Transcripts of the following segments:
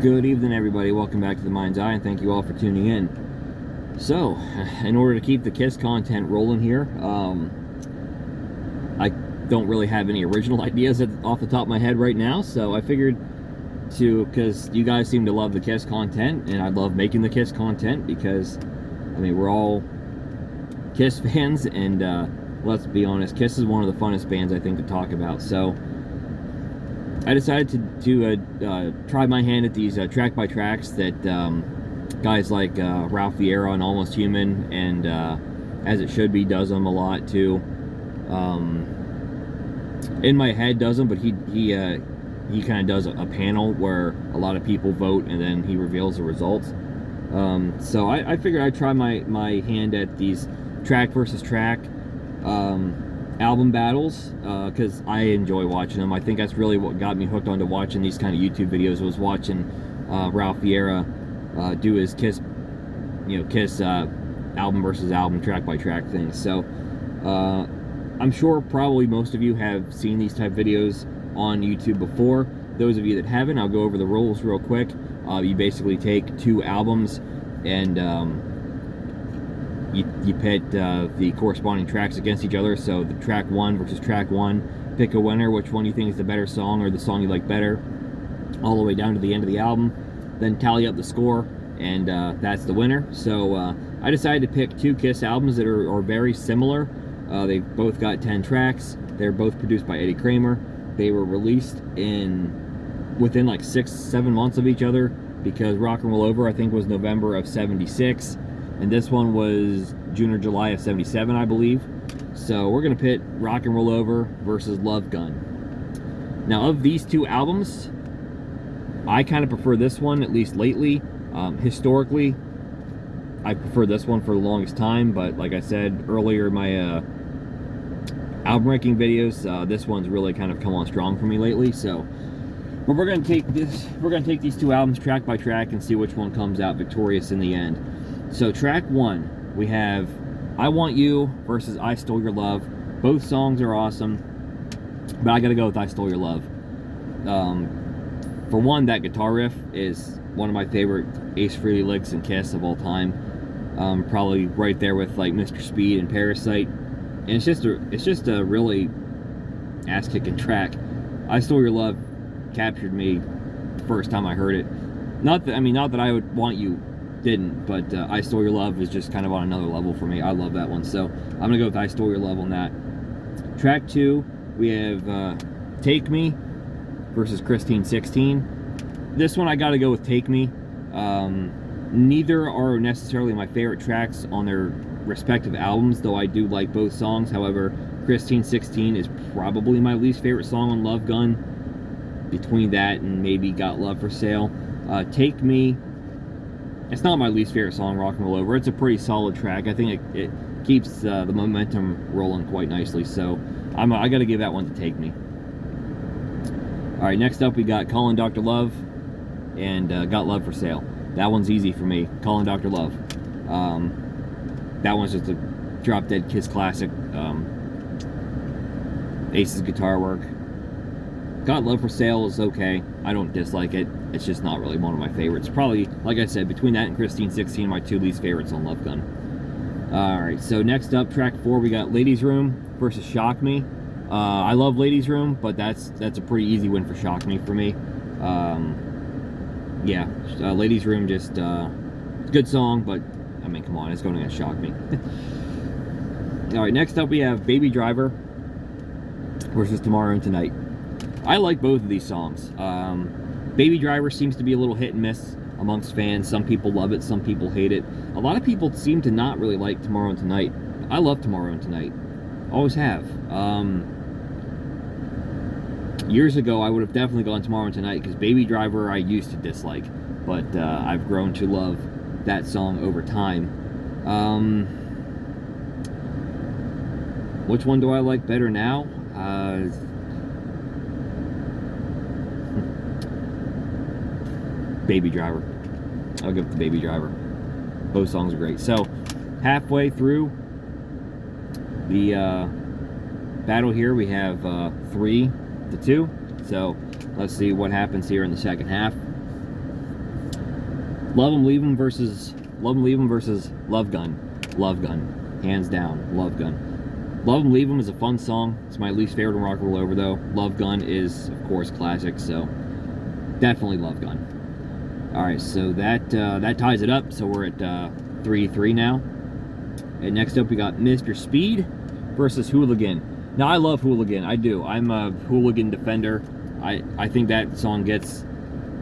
Good evening, everybody. Welcome back to The Mind's Eye, and thank you all for tuning in. So, in order to keep the KISS content rolling here, I don't really have any original ideas off the top of my head right now, so I figured because you guys seem to love the KISS content, and I love making the KISS content because, I mean, we're all KISS fans, and let's be honest, KISS is one of the funnest bands, I think, to talk about. So I decided to try my hand at these track by tracks that guys like Ralph Vieira on Almost Human and As It Should Be does them a lot too. In My Head does them, but he kind of does a panel where a lot of people vote and then he reveals the results. So I figured I'd try my hand at these track versus track album battles because I enjoy watching them. I think that's really what got me hooked onto watching these kind of YouTube videos, was watching Ralph Vieira do his KISS album versus album, track by track thing. So I'm sure probably most of you have seen these type videos on YouTube before. Those of you that haven't, I'll go over the rules real quick. You basically take two albums and you pit the corresponding tracks against each other. So the track one versus track one, pick a winner, which one you think is the better song or the song you like better, all the way down to the end of the album. Then tally up the score, and that's the winner. So I decided to pick two KISS albums that are very similar. They've both got 10 tracks. They're both produced by Eddie Kramer. They were released within like 6-7 months of each other, because Rock and Roll Over, I think, was November of '76. And this one was June or July of '77, I believe. So we're going to pit Rock and Roll Over versus Love Gun. Now, of these two albums, I kind of prefer this one, at least lately. Historically, I prefer this one for the longest time, but like I said earlier in my album ranking videos, this one's really kind of come on strong for me lately. So we're going to take these two albums track by track and see which one comes out victorious in the end. So track one, we have I Want You versus I Stole Your Love. Both songs are awesome, but I gotta go with I Stole Your Love. For one, that guitar riff is one of my favorite Ace Frehley licks in KISS of all time. Probably right there with like Mr. Speed and Parasite. And it's just a really ass-kicking track. I Stole Your Love captured me the first time I heard it. Not that I Would Want You didn't, but I Stole Your Love is just kind of on another level for me. I love that one, so I'm gonna go with I Stole Your Love on that. Track two, we have Take Me versus Christine 16. This one I gotta go with Take Me. Neither are necessarily my favorite tracks on their respective albums, though I do like both songs. However, Christine 16 is probably my least favorite song on Love Gun. Between that and maybe Got Love for Sale. Take Me, it's not my least favorite song, Rock and Roll Over. It's a pretty solid track. I think it keeps the momentum rolling quite nicely. So I got to give that one to Take Me. All right, next up we got Calling Dr. Love and Got Love for Sale. That one's easy for me. Calling Dr. Love. That one's just a drop dead KISS classic. Ace's guitar work. Got Love for Sale is okay. I don't dislike it. It's just not really one of my favorites. Probably, like I said, between that and Christine 16, my two least favorites on Love Gun. Alright, so next up, track 4, we got Ladies Room versus Shock Me. I love Ladies Room, but that's a pretty easy win for Shock Me for me. Yeah, Ladies Room, just good song, but I mean, come on, it's going against Shock Me. Alright, next up we have Baby Driver versus Tomorrow and Tonight. I like both of these songs. Baby Driver seems to be a little hit and miss amongst fans. Some people love it, some people hate it. A lot of people seem to not really like Tomorrow and Tonight. I love Tomorrow and Tonight. Always have. Years ago, I would have definitely gone Tomorrow and Tonight, because Baby Driver I used to dislike. But I've grown to love that song over time. Which one do I like better now? Baby Driver. I'll give it to Baby Driver. Both songs are great. So, halfway through the battle here, we have 3-2. So, let's see what happens here in the second half. Love 'Em Leave 'Em versus Love Gun. Love Gun, hands down. Love Gun. Love 'Em Leave 'Em is a fun song. It's my least favorite in Rock and Roll Over though. Love Gun is of course classic, so definitely Love Gun. All right, so that ties it up. So we're at 3-3 now. And next up we got Mr. Speed versus Hooligan. Now I love Hooligan, I do. I'm a Hooligan defender. I think that song gets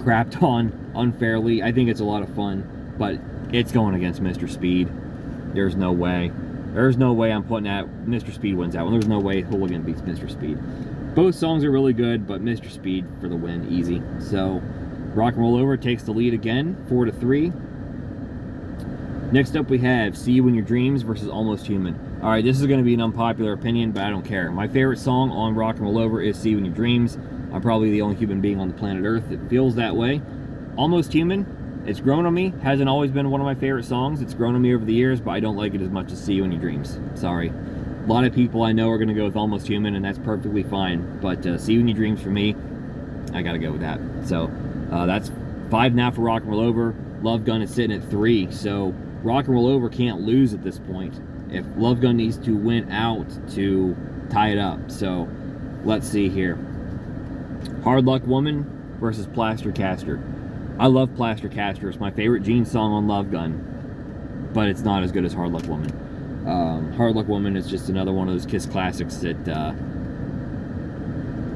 crapped on unfairly. I think it's a lot of fun, but it's going against Mr. Speed. There's no way. There's no way I'm putting that. Mr. Speed wins that one. There's no way Hooligan beats Mr. Speed. Both songs are really good, but Mr. Speed for the win, easy. So Rock and Roll Over takes the lead again, 4-3. Next up we have See You in Your Dreams versus Almost Human. All right, this is going to be an unpopular opinion, but I don't care. My favorite song on Rock and Roll Over is See You in Your Dreams. I'm probably the only human being on the planet Earth that feels that way. Almost Human, it's grown on me. Hasn't always been one of my favorite songs. It's grown on me over the years, but I don't like it as much as See You in Your Dreams. Sorry. A lot of people I know are going to go with Almost Human, and that's perfectly fine. But See You in Your Dreams for me, I got to go with that. So that's 5 now for Rock and Roll Over. Love Gun is sitting at 3. So Rock and Roll Over can't lose at this point. If Love Gun needs to win out to tie it up. So let's see here. Hard Luck Woman versus Plaster Caster. I love Plaster Caster. It's my favorite Gene song on Love Gun, but it's not as good as Hard Luck Woman. Hard Luck Woman is just another one of those Kiss classics that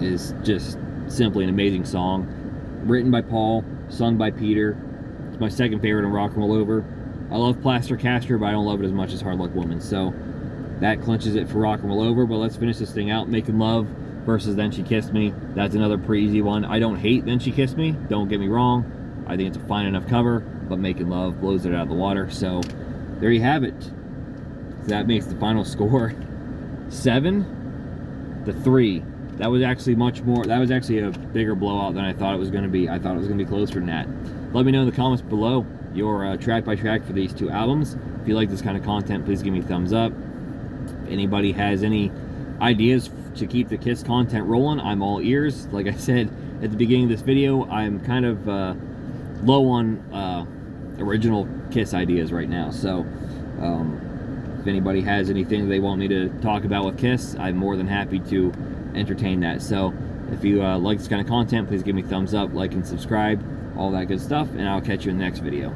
is just simply an amazing song. Written by Paul, sung by Peter. It's my second favorite in Rock and Roll Over. I love Plaster Caster, but I don't love it as much as Hard Luck Woman. So that clinches it for Rock and Roll Over. But let's finish this thing out. Making Love versus Then She Kissed Me. That's another pretty easy one. I don't hate Then She Kissed Me. Don't get me wrong. I think it's a fine enough cover, but Making Love blows it out of the water. So there you have it. So that makes the final score 7-3. That was actually much more. That was actually a bigger blowout than I thought it was going to be. I thought it was going to be closer than that. Let me know in the comments below your track by track for these 2 albums. If you like this kind of content, please give me a thumbs up. If anybody has any ideas to keep the Kiss content rolling, I'm all ears. Like I said at the beginning of this video, I'm kind of low on original Kiss ideas right now. So if anybody has anything they want me to talk about with Kiss, I'm more than happy to entertain that. So if you like this kind of content, please give me a thumbs up, like and subscribe, all that good stuff, and I'll catch you in the next video.